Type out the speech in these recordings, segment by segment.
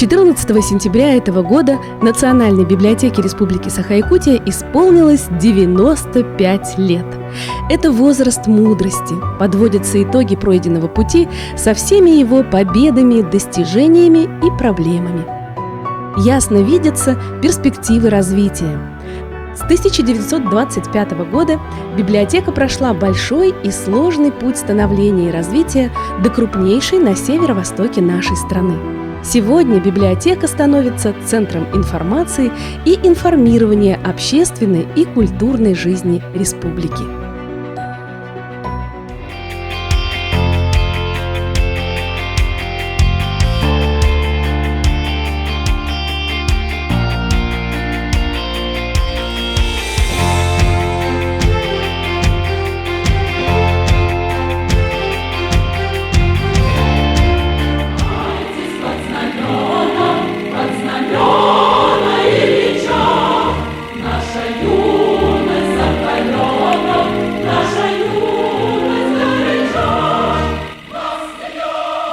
14 сентября этого года Национальной библиотеке Республики Саха-Якутия исполнилось 95 лет. Это возраст мудрости, подводятся итоги пройденного пути со всеми его победами, достижениями и проблемами. Ясно видятся перспективы развития. С 1925 года библиотека прошла большой и сложный путь становления и развития до крупнейшей на северо-востоке нашей страны. Сегодня библиотека становится центром информации и информирования общественной и культурной жизни республики. –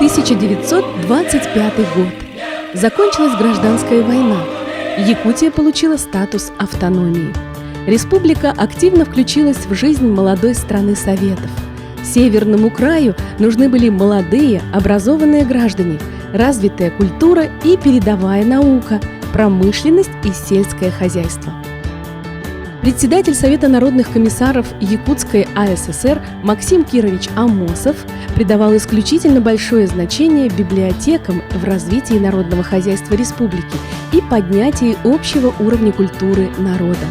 1925 год. Закончилась гражданская война. Якутия получила статус автономии. Республика активно включилась в жизнь молодой страны Советов. Северному краю нужны были молодые, образованные граждане, развитая культура и передовая наука, промышленность и сельское хозяйство. Председатель Совета народных комиссаров Якутской АССР Максим Кирович Амосов придавал исключительно большое значение библиотекам в развитии народного хозяйства республики и поднятии общего уровня культуры народа.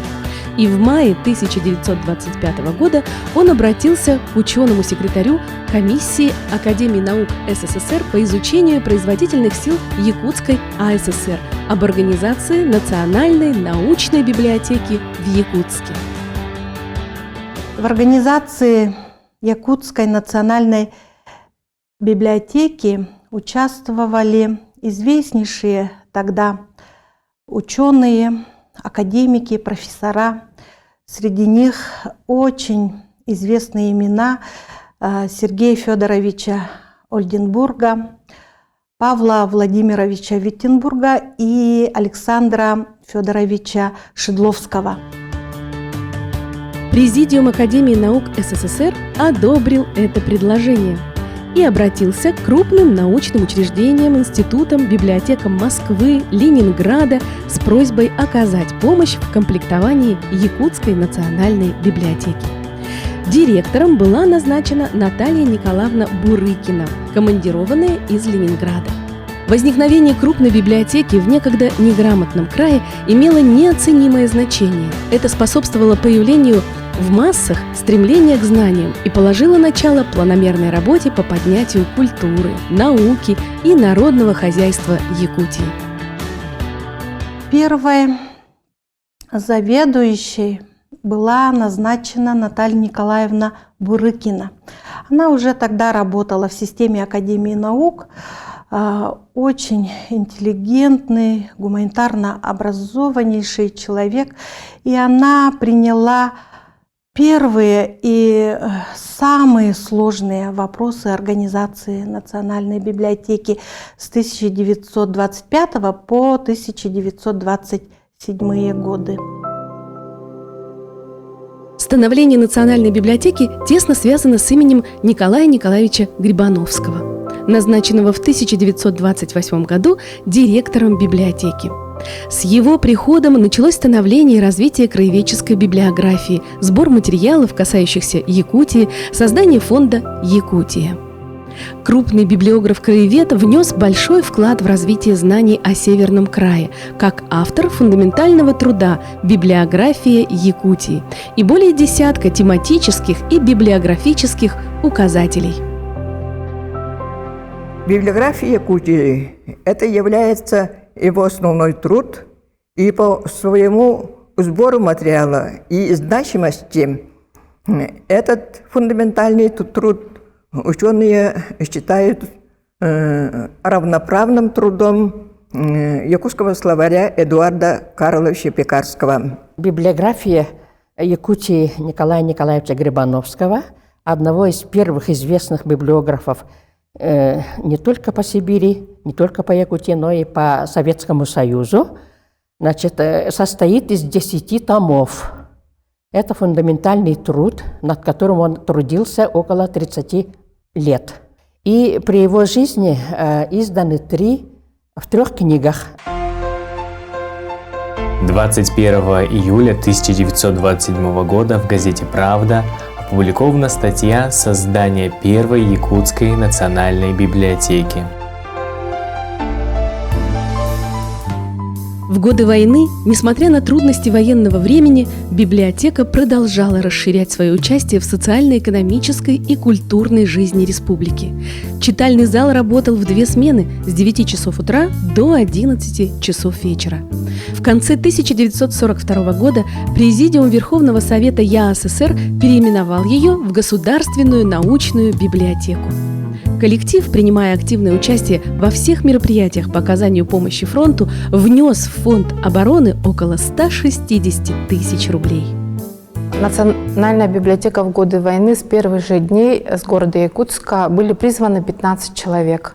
И в мае 1925 года он обратился к ученому секретарю комиссии Академии наук СССР по изучению производительных сил Якутской АССР об организации Национальной научной библиотеки в Якутске. В организации Якутской национальной библиотеки участвовали известнейшие тогда ученые, академики, профессора. Среди них очень известные имена Сергея Федоровича Ольденбурга, Павла Владимировича Виттенбурга и Александра Федоровича Шедловского. Президиум Академии наук СССР одобрил это предложение и обратился к крупным научным учреждениям, институтам, библиотекам Москвы, Ленинграда с просьбой оказать помощь в комплектовании Якутской национальной библиотеки. Директором была назначена Наталья Николаевна Бурыкина, командированная из Ленинграда. Возникновение крупной библиотеки в некогда неграмотном крае имело неоценимое значение. Это способствовало появлению в массах стремления к знаниям и положило начало планомерной работе по поднятию культуры, науки и народного хозяйства Якутии. Первой заведующей была назначена Наталья Николаевна Бурыкина. Она уже тогда работала в системе Академии наук, очень интеллигентный, гуманитарно образованнейший человек, и она приняла первые и самые сложные вопросы организации Национальной библиотеки с 1925 по 1927 годы. Становление Национальной библиотеки тесно связано с именем Николая Николаевича Грибановского, назначенного в 1928 году директором библиотеки. С его приходом началось становление и развитие краеведческой библиографии, сбор материалов, касающихся Якутии, создание фонда «Якутия». Крупный библиограф-краевед внес большой вклад в развитие знаний о Северном крае, как автор фундаментального труда «Библиография Якутии» и более десятка тематических и библиографических указателей. Библиография Якутии – это является его основной труд, и по своему сбору материала и значимости этот фундаментальный труд ученые считают равноправным трудом якутского словаря Эдуарда Карловича Пекарского. Библиография Якутии Николая Николаевича Грибановского, одного из первых известных библиографов не только по Сибири, не только по Якутии, но и по Советскому Союзу, значит, состоит из 10 томов. Это фундаментальный труд, над которым он трудился около 30 лет. И при его жизни изданы 3 в 3 книгах. 21 июля 1927 года в газете «Правда» опубликована статья «Создание первой якутской национальной библиотеки». В годы войны, несмотря на трудности военного времени, библиотека продолжала расширять свое участие в социально-экономической и культурной жизни республики. Читальный зал работал в 2 смены с 9 часов утра до 11 часов вечера. В конце 1942 года Президиум Верховного Совета ЯССР переименовал ее в Государственную научную библиотеку. Коллектив, принимая активное участие во всех мероприятиях по оказанию помощи фронту, внес в фонд обороны около 160 тысяч рублей. Национальная библиотека в годы войны с первых же дней с города Якутска были призваны 15 человек.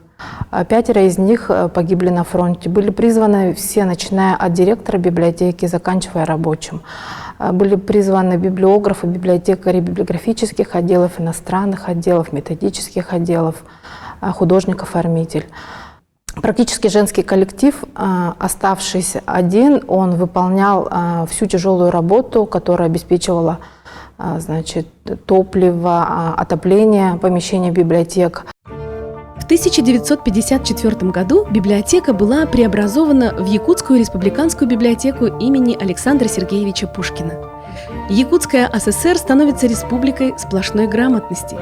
5 из них погибли на фронте. Были призваны все, начиная от директора библиотеки, заканчивая рабочим. Были призваны библиографы, библиотекари библиографических отделов, иностранных отделов, методических отделов, художник-оформитель. Практически женский коллектив, оставшийся один, он выполнял всю тяжелую работу, которая обеспечивала, значит, топливо, отопление помещений библиотек. В 1954 году библиотека была преобразована в Якутскую республиканскую библиотеку имени Александра Сергеевича Пушкина. Якутская АССР становится республикой сплошной грамотности.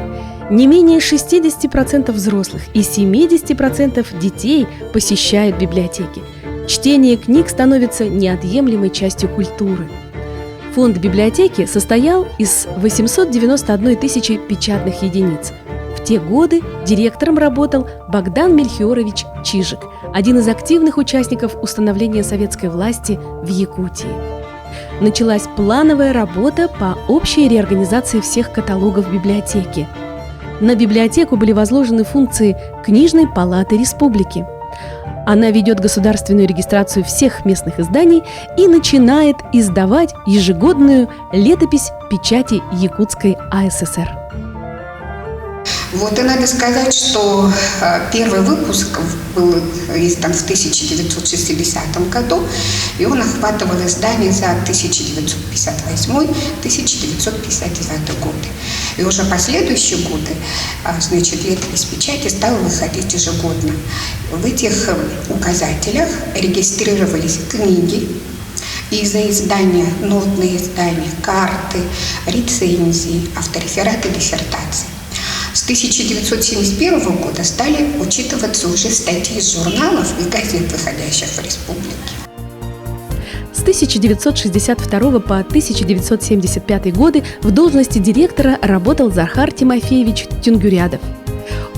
Не менее 60% взрослых и 70% детей посещают библиотеки. Чтение книг становится неотъемлемой частью культуры. Фонд библиотеки состоял из 891 тысячи печатных единиц. В те годы директором работал Богдан Мельхиорович Чижик, один из активных участников установления советской власти в Якутии. Началась плановая работа по общей реорганизации всех каталогов библиотеки. На библиотеку были возложены функции Книжной палаты республики. Она ведет государственную регистрацию всех местных изданий и начинает издавать ежегодную летопись печати Якутской АССР. Вот и надо сказать, что первый выпуск был издан в 1960 году, и он охватывал издание за 1958-1959 годы. И уже последующие годы, значит, летопись печати стала выходить ежегодно. В этих указателях регистрировались книги, и за издания, нотные издания, карты, рецензии, авторефераты, диссертации. С 1971 года стали учитываться уже статьи из журналов и газет, выходящих в республике. С 1962 по 1975 годы в должности директора работал Захар Тимофеевич Тюнгюрядов.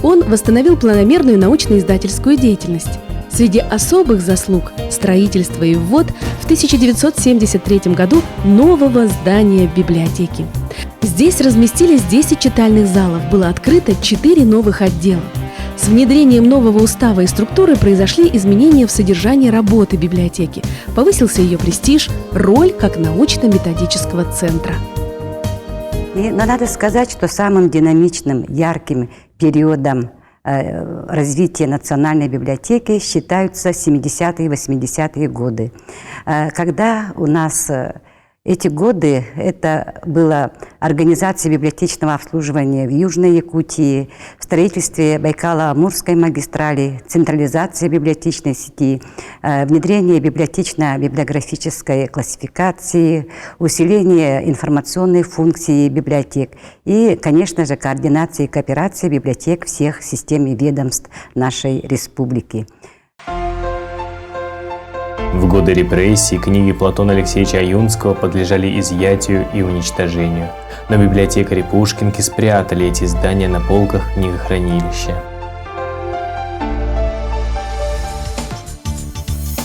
Он восстановил планомерную научно-издательскую деятельность. Среди особых заслуг – строительство и ввод в 1973 году нового здания библиотеки. Здесь разместились 10 читальных залов, было открыто 4 новых отдела. С внедрением нового устава и структуры произошли изменения в содержании работы библиотеки. Повысился ее престиж, роль как научно-методического центра. Но надо сказать, что самым динамичным, ярким периодом развития национальной библиотеки считаются 70-е и 80-е годы, когда у нас эти годы это была организация библиотечного обслуживания в Южной Якутии, в строительстве Байкало-Амурской магистрали, централизация библиотечной сети, внедрение библиотечно-библиографической классификации, усиление информационной функции библиотек и, конечно же, координация и кооперация библиотек всех систем и ведомств нашей республики. В годы репрессий книги Платона Алексеевича Аюнского подлежали изъятию и уничтожению, но библиотекари Пушкинки спрятали эти издания на полках книгохранилища.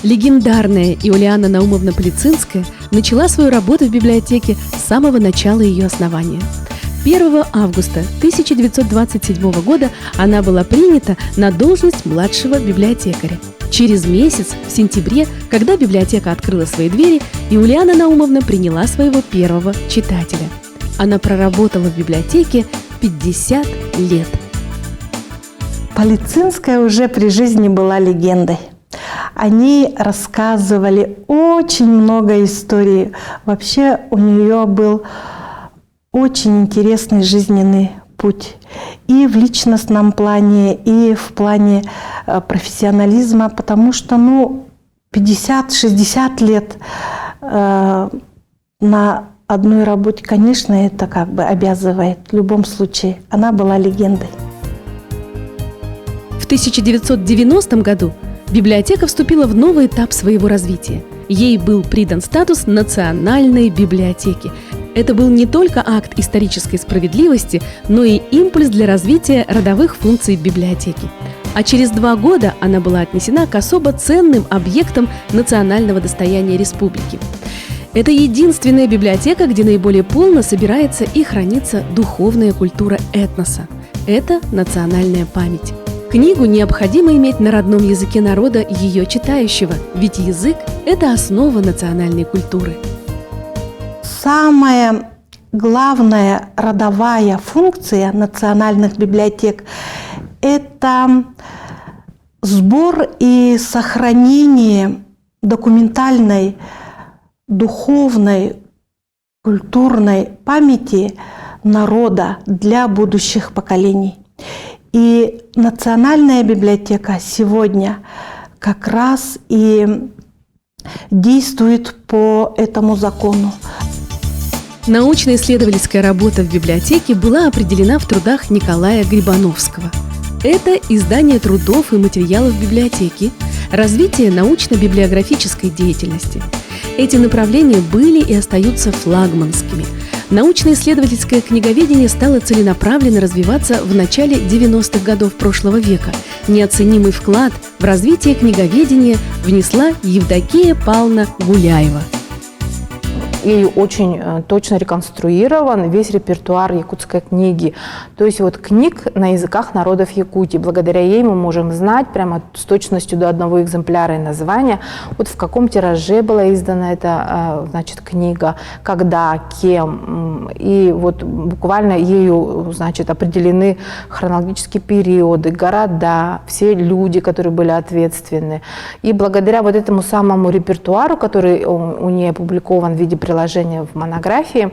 Легендарная Иулиана Наумовна Полицинская начала свою работу в библиотеке с самого начала ее основания. 1 августа 1927 года она была принята на должность младшего библиотекаря. Через месяц, в сентябре, когда библиотека открыла свои двери, Юлиана Наумовна приняла своего первого читателя. Она проработала в библиотеке 50 лет. Полицинская уже при жизни была легендой. Они рассказывали очень много историй. Вообще у нее был очень интересный жизненный путь. И в личностном плане, и в плане профессионализма, потому что 50-60 лет на одной работе, конечно, это как бы обязывает. В любом случае, она была легендой. В 1990 году библиотека вступила в новый этап своего развития. Ей был придан статус национальной библиотеки. Это был не только акт исторической справедливости, но и импульс для развития родовых функций библиотеки. А через 2 года она была отнесена к особо ценным объектам национального достояния республики. Это единственная библиотека, где наиболее полно собирается и хранится духовная культура этноса. Это национальная память. Книгу необходимо иметь на родном языке народа, ее читающего, ведь язык – это основа национальной культуры. Самая главная родовая функция национальных библиотек – это сбор и сохранение документальной, духовной, культурной памяти народа для будущих поколений. И Национальная библиотека сегодня как раз и действует по этому закону. Научно-исследовательская работа в библиотеке была определена в трудах Николая Грибановского. Это издание трудов и материалов библиотеки, развитие научно-библиографической деятельности. Эти направления были и остаются флагманскими. Научно-исследовательское книговедение стало целенаправленно развиваться в начале 90-х годов прошлого века. Неоценимый вклад в развитие книговедения внесла Евдокия Павловна Гуляева. Ею очень точно реконструирован весь репертуар якутской книги. То есть книг на языках народов Якутии. Благодаря ей мы можем знать прямо с точностью до одного экземпляра и названия, в каком тираже была издана эта книга, когда, кем. И буквально ею определены хронологические периоды, города, все люди, которые были ответственны. И благодаря этому самому репертуару, который у нее опубликован в виде приложения в монографии,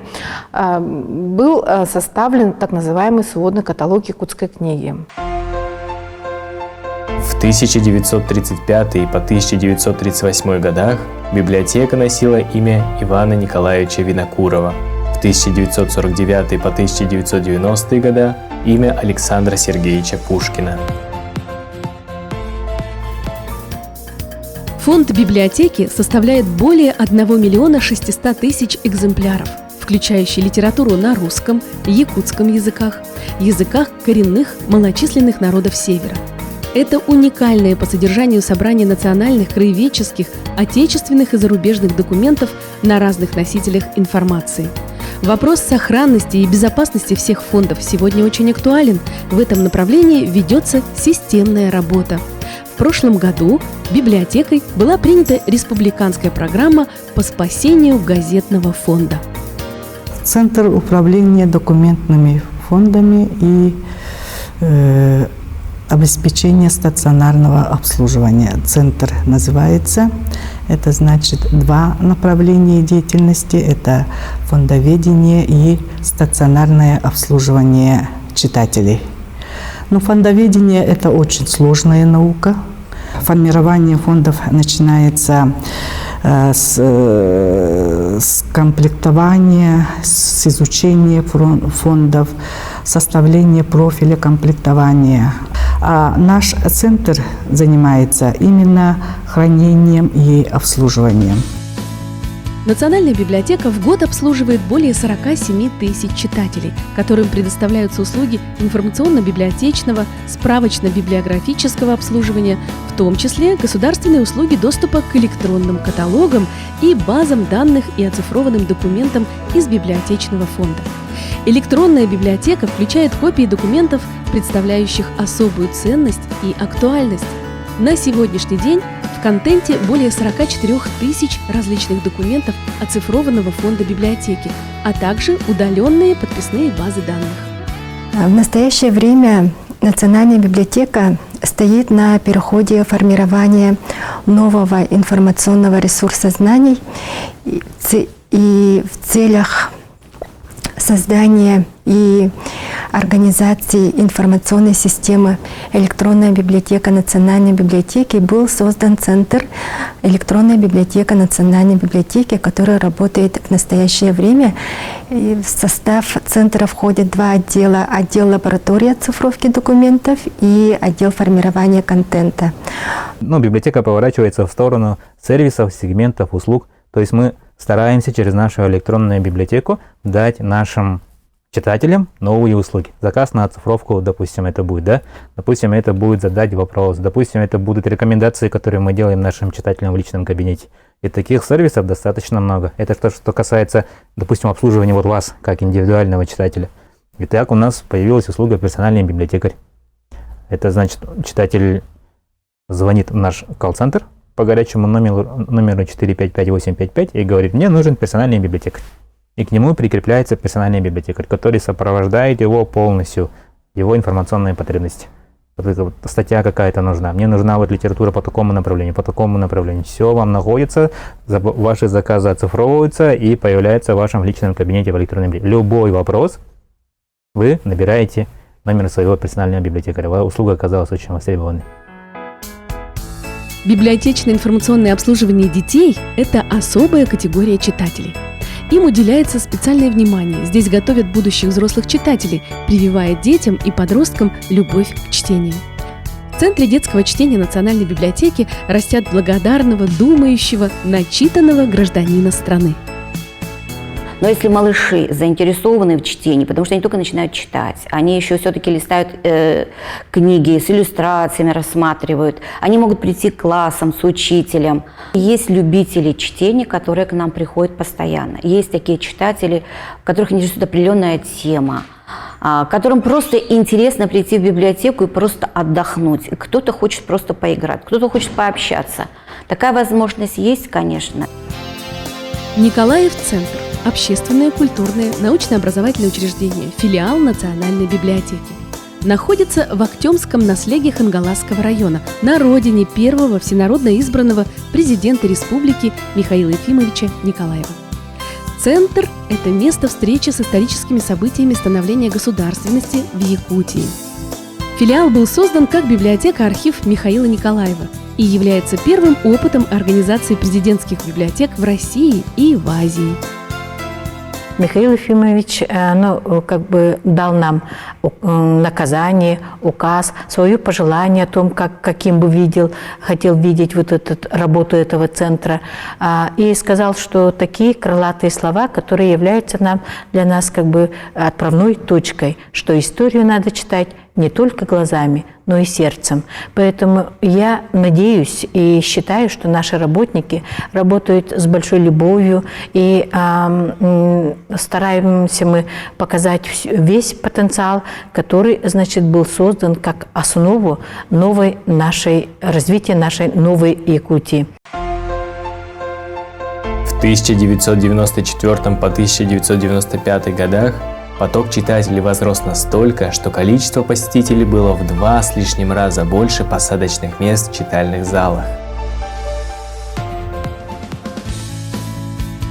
был составлен так называемый сводный каталог якутской книги. В 1935 по 1938 годах библиотека носила имя Ивана Николаевича Винокурова. В 1949 по 1990 года имя Александра Сергеевича Пушкина. Фонд библиотеки составляет более 1 600 000 экземпляров, включающий литературу на русском, якутском языках коренных малочисленных народов Севера. Это уникальное по содержанию собрание национальных, краеведческих, отечественных и зарубежных документов на разных носителях информации. Вопрос сохранности и безопасности всех фондов сегодня очень актуален. В этом направлении ведется системная работа. В прошлом году библиотекой была принята республиканская программа по спасению газетного фонда. Центр управления документными фондами и обеспечения стационарного обслуживания. Центр называется. Это значит 2 направления деятельности. Это фондоведение и стационарное обслуживание читателей. Но фондоведение – это очень сложная наука. Формирование фондов начинается с комплектования, с изучения фондов, составления профиля комплектования. А наш центр занимается именно хранением и обслуживанием. Национальная библиотека в год обслуживает более 47 тысяч читателей, которым предоставляются услуги информационно-библиотечного, справочно-библиографического обслуживания, в том числе государственные услуги доступа к электронным каталогам и базам данных и оцифрованным документам из библиотечного фонда. Электронная библиотека включает копии документов, представляющих особую ценность и актуальность. На сегодняшний день в контенте более 44 тысяч различных документов оцифрованного фонда библиотеки, а также удаленные подписные базы данных. В настоящее время Национальная библиотека стоит на переходе формирования нового информационного ресурса знаний и в целях создания и организации информационной системы «Электронная библиотека Национальной библиотеки» был создан Центр «Электронная библиотека Национальной библиотеки», который работает в настоящее время. И в состав центра входят два отдела: отдел лаборатории оцифровки документов и отдел формирования контента. Библиотека поворачивается в сторону сервисов, сегментов, услуг. То есть мы стараемся через нашу электронную библиотеку дать нашим читателям новые услуги. Заказ на оцифровку, допустим, это будет, да? Допустим, это будет задать вопрос, допустим, это будут рекомендации, которые мы делаем нашим читателям в личном кабинете. И таких сервисов достаточно много. Это то, что касается, допустим, обслуживания вас, как индивидуального читателя. Итак, у нас появилась услуга «Персональный библиотекарь». Это значит, читатель звонит в наш колл-центр по горячему номеру 455-855 и говорит: мне нужен персональный библиотекарь. И к нему прикрепляется персональный библиотекарь, который сопровождает его полностью, его информационные потребности. Вот эта вот статья какая-то нужна, мне нужна литература по такому направлению. Все вам находится, ваши заказы оцифровываются и появляются в вашем личном кабинете в электронном библиотеке. Любой вопрос вы набираете номер своего персонального библиотекаря. Услуга оказалась очень востребованной. Библиотечно-информационное обслуживание детей – это особая категория читателей. Им уделяется специальное внимание. Здесь готовят будущих взрослых читателей, прививая детям и подросткам любовь к чтению. В Центре детского чтения Национальной библиотеки растят благодарного, думающего, начитанного гражданина страны. Но если малыши заинтересованы в чтении, потому что они только начинают читать, они еще все-таки листают книги с иллюстрациями, рассматривают, они могут прийти к классам с учителем. Есть любители чтения, которые к нам приходят постоянно. Есть такие читатели, которых интересует определенная тема, которым просто интересно прийти в библиотеку и просто отдохнуть. Кто-то хочет просто поиграть, кто-то хочет пообщаться. Такая возможность есть, конечно. Николаев центр. Общественное, культурное, научно-образовательное учреждение, филиал Национальной библиотеки. Находится в Актемском наследии Хангаласского района, на родине первого всенародно избранного президента республики Михаила Ефимовича Николаева. Центр – это место встречи с историческими событиями становления государственности в Якутии. Филиал был создан как библиотека-архив Михаила Николаева и является первым опытом организации президентских библиотек в России и в Азии. Михаил Ефимович дал нам наказание, указ, свое пожелание о том, каким бы хотел видеть работу этого центра. И сказал, что такие крылатые слова, которые являются для нас отправной точкой, что историю надо читать не только глазами, но и сердцем. Поэтому я надеюсь и считаю, что наши работники работают с большой любовью, и стараемся мы показать весь потенциал, который, был создан как основу развития нашей новой Якутии. В 1994 по 1995 годах поток читателей возрос настолько, что количество посетителей было в 2 с лишним раза больше посадочных мест в читальных залах.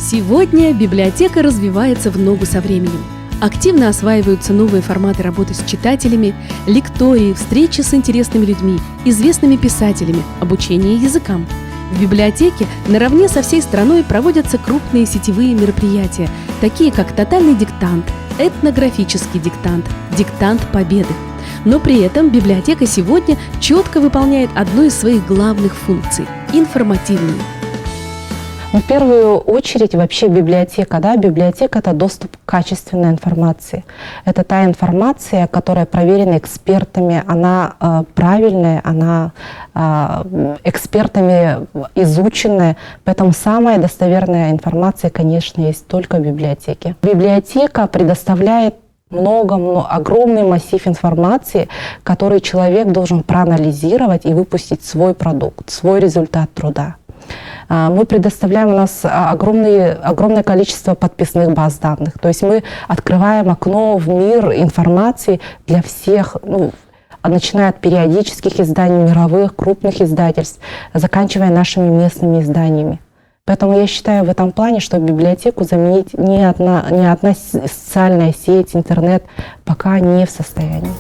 Сегодня библиотека развивается в ногу со временем. Активно осваиваются новые форматы работы с читателями, лектории, встречи с интересными людьми, известными писателями, обучение языкам. В библиотеке наравне со всей страной проводятся крупные сетевые мероприятия, такие как «Тотальный диктант», «Этнографический диктант», «Диктант Победы». Но при этом библиотека сегодня четко выполняет одну из своих главных функций – информативную. Ну, в первую очередь вообще библиотека. Да? Библиотека – это доступ к качественной информации. Это та информация, которая проверена экспертами, она правильная, она экспертами изученная. Поэтому самая достоверная информация, конечно, есть только в библиотеке. Библиотека предоставляет огромный массив информации, который человек должен проанализировать и выпустить свой продукт, свой результат труда. Мы предоставляем, у нас огромное количество подписных баз данных. То есть мы открываем окно в мир информации для всех, начиная от периодических изданий, мировых, крупных издательств, заканчивая нашими местными изданиями. Поэтому я считаю в этом плане, что библиотеку заменить ни одна социальная сеть, интернет пока не в состоянии.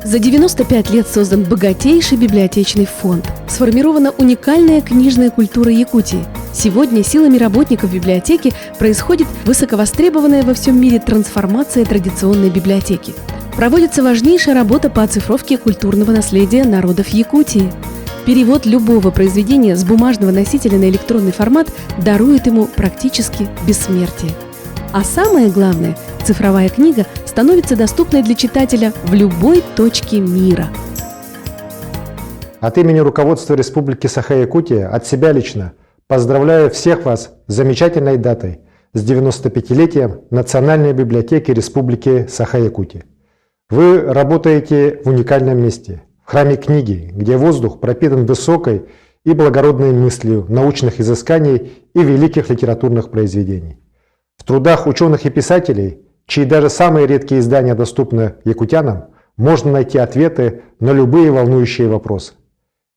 За 95 лет создан богатейший библиотечный фонд. Сформирована уникальная книжная культура Якутии. Сегодня силами работников библиотеки происходит высоковостребованная во всем мире трансформация традиционной библиотеки. Проводится важнейшая работа по оцифровке культурного наследия народов Якутии. Перевод любого произведения с бумажного носителя на электронный формат дарует ему практически бессмертие. А самое главное, цифровая книга становится доступной для читателя в любой точке мира. От имени руководства Республики Саха-Якутия, от себя лично, поздравляю всех вас с замечательной датой, с 95-летием Национальной библиотеки Республики Саха-Якутия. Вы работаете в уникальном месте, в храме книги, где воздух пропитан высокой и благородной мыслью научных изысканий и великих литературных произведений. В трудах ученых и писателей, чьи даже самые редкие издания доступны якутянам, можно найти ответы на любые волнующие вопросы.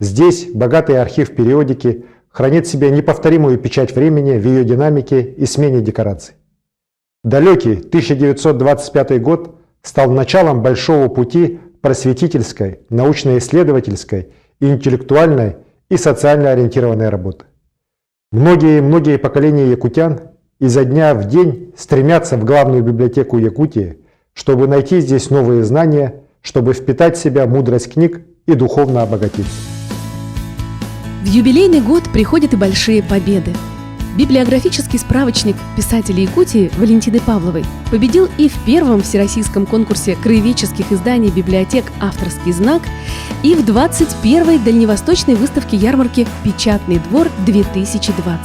Здесь богатый архив периодики хранит в себе неповторимую печать времени в ее динамике и смене декораций. Далекий 1925 год стал началом большого пути просветительской, научно-исследовательской, интеллектуальной и социально ориентированной работы. Многие поколения якутян изо дня в день стремятся в главную библиотеку Якутии, чтобы найти здесь новые знания, чтобы впитать в себя мудрость книг и духовно обогатиться. В юбилейный год приходят и большие победы. Библиографический справочник писателей Якутии Валентины Павловой победил и в первом всероссийском конкурсе краеведческих изданий библиотек «Авторский знак», и в 21-й дальневосточной выставке ярмарки «Печатный двор-2020».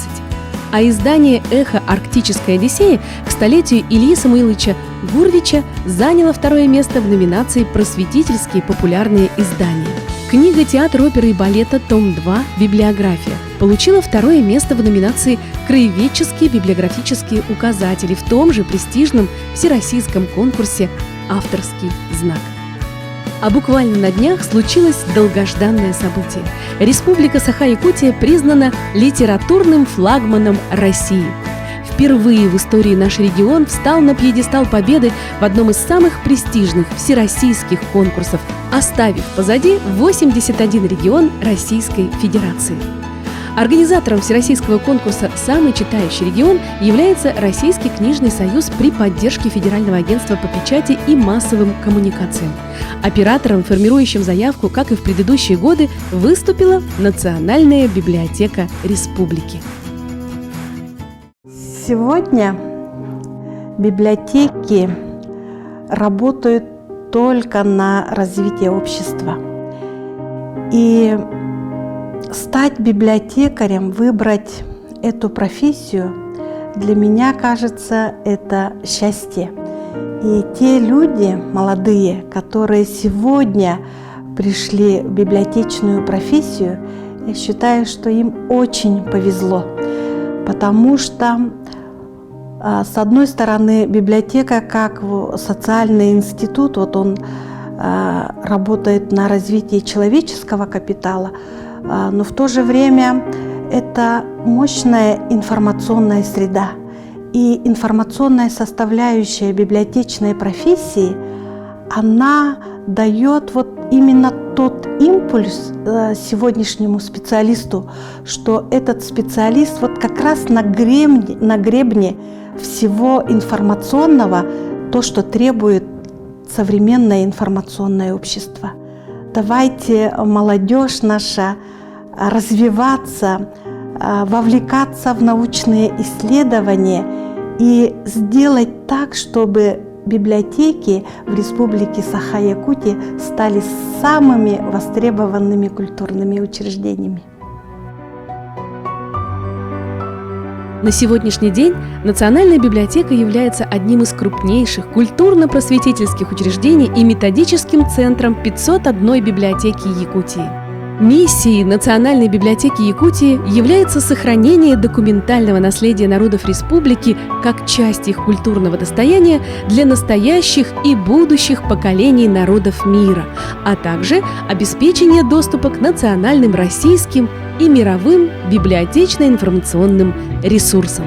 А издание «Эхо Арктической Одиссеи» к столетию Ильи Самуиловича Гурвича заняло второе место в номинации «Просветительские популярные издания». Книга театра оперы и балета «Том 2. Библиография» получила второе место в номинации «Краеведческие библиографические указатели» в том же престижном всероссийском конкурсе «Авторский знак». А буквально на днях случилось долгожданное событие. Республика Саха-Якутия признана литературным флагманом России. Впервые в истории наш регион встал на пьедестал победы в одном из самых престижных всероссийских конкурсов, оставив позади 81 регион Российской Федерации. Организатором всероссийского конкурса «Самый читающий регион» является Российский книжный союз при поддержке Федерального агентства по печати и массовым коммуникациям. Оператором, формирующим заявку, как и в предыдущие годы, выступила Национальная библиотека Республики. Сегодня библиотеки работают только на развитие общества. И стать библиотекарем, выбрать эту профессию, для меня кажется, это счастье. И те люди молодые, которые сегодня пришли в библиотечную профессию, я считаю, что им очень повезло, потому что, с одной стороны, библиотека как социальный институт, вот он работает на развитии человеческого капитала, но в то же время это мощная информационная среда. И информационная составляющая библиотечной профессии, она дает вот именно тот импульс сегодняшнему специалисту, что этот специалист вот как раз на гребне всего информационного, то, что требует современное информационное общество. Давайте, молодежь наша, развиваться, вовлекаться в научные исследования и сделать так, чтобы библиотеки в Республике Саха-Якутия стали самыми востребованными культурными учреждениями. На сегодняшний день Национальная библиотека является одним из крупнейших культурно-просветительских учреждений и методическим центром 501 библиотеки Якутии. Миссией Национальной библиотеки Якутии является сохранение документального наследия народов республики как часть их культурного достояния для настоящих и будущих поколений народов мира, а также обеспечение доступа к национальным российским и мировым библиотечно-информационным ресурсам.